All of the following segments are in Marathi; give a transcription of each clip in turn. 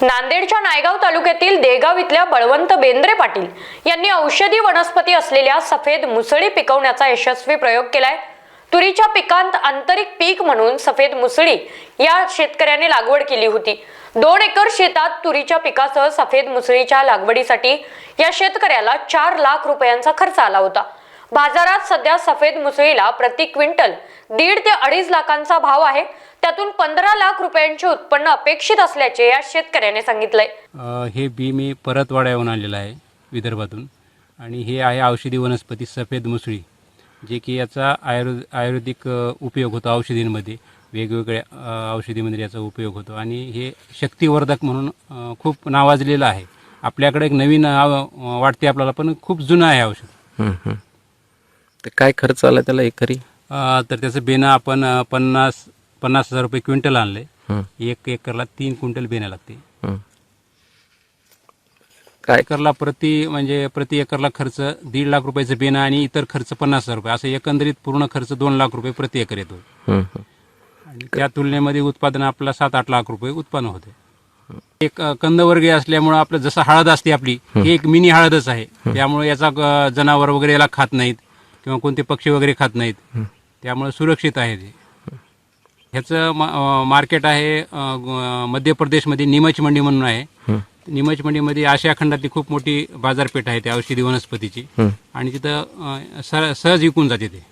नांदेडच्या नायगाव तालुक्यातील देगाव इथल्या बळवंत बेंद्रे पाटील यांनी औषधी वनस्पती असलेल्या सफेद मुसळी पिकवण्याचा यशस्वी प्रयोग केलाय। तुरीच्या पिकांत आंतरिक पीक म्हणून सफेद मुसळी या शेतकऱ्याने लागवड केली होती। 2 एकर शेतात तुरीच्या पिकासह सफेद मुसळीच्या लागवडीसाठी या शेतकऱ्याला 4 लाख रुपयांचा खर्च आला होता। बाजारात सध्या सफेद मुसळीला प्रति क्विंटल 1.5 ते 2.5 लाखांचा भाव आहे। त्यातून 15 लाख रुपयांचे उत्पन्न अपेक्षित असल्याचे या शेतकऱ्याने सांगितलंय। हे बी मी परतवाड्याहून आणलेलं आहे विदर्भातून आणि हे आहे औषधी वनस्पती सफेद मुसळी, जे की याचा आयुर्वेदिक उपयोग होतो। औषधींमध्ये वेगवेगळ्या औषधीमध्ये याचा उपयोग होतो आणि हे शक्तिवर्धक म्हणून खूप नावाजलेलं आहे। आपल्याकडे एक नवीन वाटते आपल्याला, पण खूप जुनं आहे औषध। ते काय खर्च आला त्याला एकरी? तर त्याचं बेणं आपण 50,000 रुपये क्विंटल आणले। 1 एकरला 3 क्विंटल बेणं लागते। काय एकरला प्रति एकरला खर्च 1.5 लाख रुपयाचं बेणं आणि इतर खर्च 50,000 रुपये, असं एकंदरीत पूर्ण खर्च 2 लाख रुपये प्रति एकर येतो। आणि त्या तुलनेमध्ये उत्पादन आपला 7-8 लाख रुपये उत्पन्न होते। एक कंदवर्गीय असल्यामुळे आपलं जसं हळद असते आपली, ही एक मिनी हळदच आहे। त्यामुळे याचा जनावर वगैरे याला खात नाहीत किंवा कोणते पक्षी वगैरे खात नाहीत, त्यामुळे सुरक्षित आहे ते। ह्याचं मार्केट आहे मध्य प्रदेशमध्ये नीमच मंडी म्हणून आहे। नीमच मंडीमध्ये आशिया खंडातली खूप मोठी बाजारपेठ आहे त्या औषधी वनस्पतीची आणि तिथं सहज विकून जाते ते,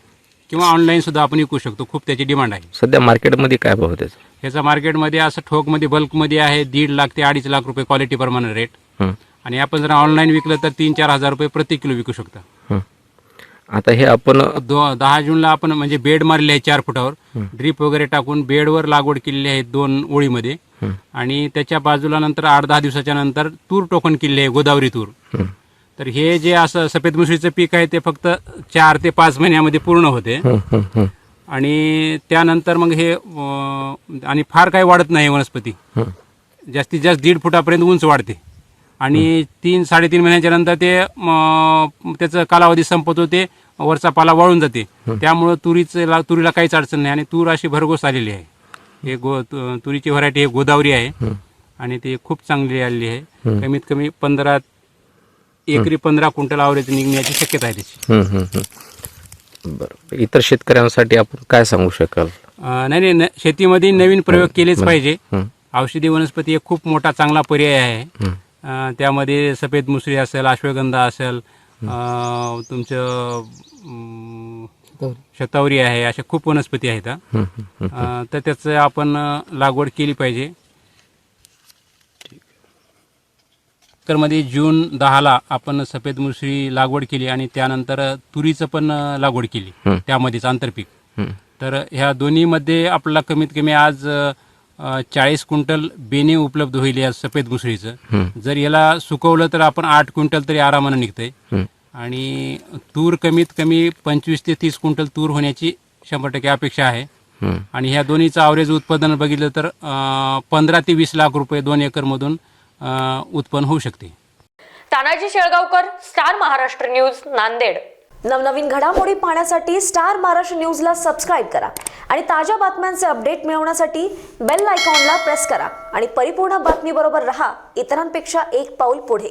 किंवा ऑनलाईन सुद्धा आपण विकू शकतो। खूप त्याची डिमांड आहे। सध्या मार्केटमध्ये काय भाव त्याचा? ह्याचा मार्केटमध्ये असं ठोकमध्ये बल्कमध्ये आहे 1.5 लाख ते 2.5 लाख रुपये क्वालिटी प्रमाणे रेट, आणि आपण जर ऑनलाईन विकलं तर 3-4 हजार रुपये प्रति किलो विकू शकता। आता हे आपण 10 जूनला आपण म्हणजे बेड मारले आहे 4 फुटावर, ड्रीप वगैरे टाकून बेडवर लागवड केलेली आहे 2 ओळीमध्ये, आणि त्याच्या बाजूला नंतर 8-10 दिवसाच्या नंतर तूर टोकन केली आहे, गोदावरी तूर। तर हे जे असं सफेद मुसळीचं पीक आहे ते फक्त 4 ते 5 महिन्यामध्ये पूर्ण होते आणि त्यानंतर मग हे आणि फार काही वाढत नाही वनस्पती, जास्तीत जास्त 1.5 फुटापर्यंत उंच वाढते आणि 3-3.5 महिन्याच्या नंतर ते त्याचं कालावधी संपत होते, वरचा पाला वाळून जाते। त्यामुळं तुरीला काहीच अडचण नाही आणि तूर अशी भरघोस आलेली आहे। हे तुरीची व्हरायटी हे गोदावरी आहे आणि ते खूप चांगली आलेली आहे। कमीत कमी 15 एकरी 15 क्विंटल आवरेज निघण्याची शक्यता आहे त्याची। बरं, इतर शेतकऱ्यांसाठी आपण काय सांगू शकाल? नाही, शेतीमध्ये नवीन प्रयोग केलेच पाहिजे। औषधी वनस्पती एक खूप मोठा चांगला पर्याय आहे। त्यामध्ये सफेद मुसळी असेल, अश्वगंधा असेल, तुमचं शतावरी आहे, अशा खूप वनस्पती आहेत। तर त्याचं आपण लागवड केली पाहिजे। मध्ये जून 10ला आपण सफेद मुसळी लागवड केली आणि त्यानंतर तुरीचं पण लागवड केली, त्यामध्येच आंतरपीक। तर ह्या दोन्हीमध्ये आपल्याला कमीत कमी आज 40 क्विंटल बेणे उपलब्ध होईल या सफेद मुसळीचं। जर याला सुकवलं तर आपण 8 क्विंटल तरी आरामानं निघतंय आणि तूर कमीत कमी 25 ते 30 क्विंटल तूर होण्याची 100% अपेक्षा आहे। आणि ह्या दोन्हीचं ॲव्हरेज उत्पादन बघितलं तर 15 ते 20 लाख रुपये 2 एकरमधून उत्पन्न होऊ शकते। Tanaji Shelgaonkar, star Maharashtra news, Nanded. नवनवीन घडामोडी पाहण्यासाठी स्टार महाराष्ट्र न्यूजला सबस्क्राईब करा आणि ताज्या बातम्यांचे अपडेट मिळवण्यासाठी बेल आयकॉनला प्रेस करा आणि परिपूर्ण बातमीबरोबर रहा, इतरांपेक्षा एक पाऊल पुढे।